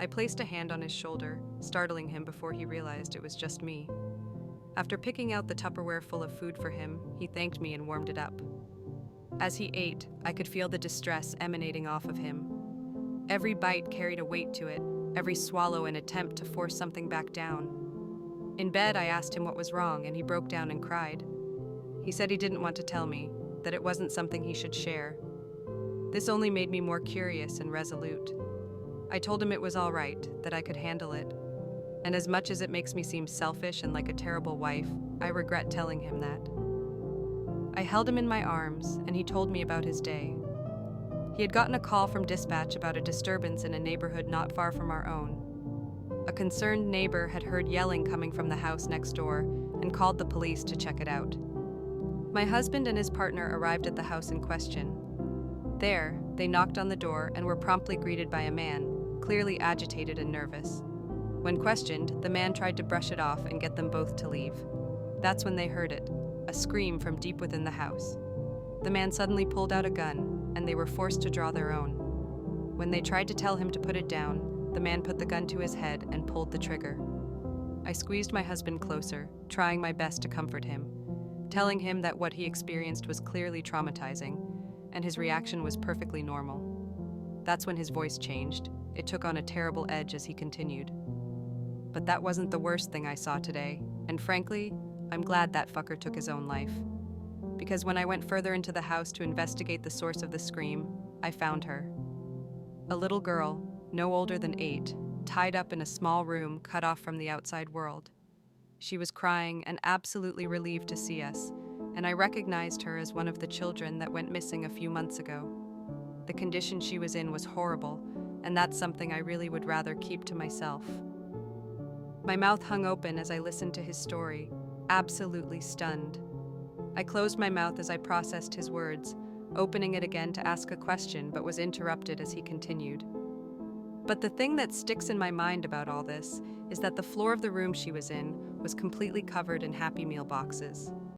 I placed a hand on his shoulder, startling him before he realized it was just me. After picking out the Tupperware full of food for him, he thanked me and warmed it up. As he ate, I could feel the distress emanating off of him. Every bite carried a weight to it, every swallow an attempt to force something back down. In bed, I asked him what was wrong, and he broke down and cried. He said he didn't want to tell me, that it wasn't something he should share. This only made me more curious and resolute. I told him it was all right, that I could handle it. And as much as it makes me seem selfish and like a terrible wife, I regret telling him that. I held him in my arms, and he told me about his day. He had gotten a call from dispatch about a disturbance in a neighborhood not far from our own. A concerned neighbor had heard yelling coming from the house next door and called the police to check it out. My husband and his partner arrived at the house in question. There, they knocked on the door and were promptly greeted by a man, clearly agitated and nervous. When questioned, the man tried to brush it off and get them both to leave. That's when they heard it, a scream from deep within the house. The man suddenly pulled out a gun, and they were forced to draw their own. When they tried to tell him to put it down, the man put the gun to his head and pulled the trigger. I squeezed my husband closer, trying my best to comfort him, telling him that what he experienced was clearly traumatizing, and his reaction was perfectly normal. That's when his voice changed. It took on a terrible edge as he continued. But that wasn't the worst thing I saw today, and frankly, I'm glad that fucker took his own life. Because when I went further into the house to investigate the source of the scream, I found her. A little girl, no older than 8, tied up in a small room cut off from the outside world. She was crying and absolutely relieved to see us, and I recognized her as one of the children that went missing a few months ago. The condition she was in was horrible, and that's something I really would rather keep to myself. My mouth hung open as I listened to his story, absolutely stunned. I closed my mouth as I processed his words, opening it again to ask a question, but was interrupted as he continued. But the thing that sticks in my mind about all this is that the floor of the room she was in was completely covered in Happy Meal boxes.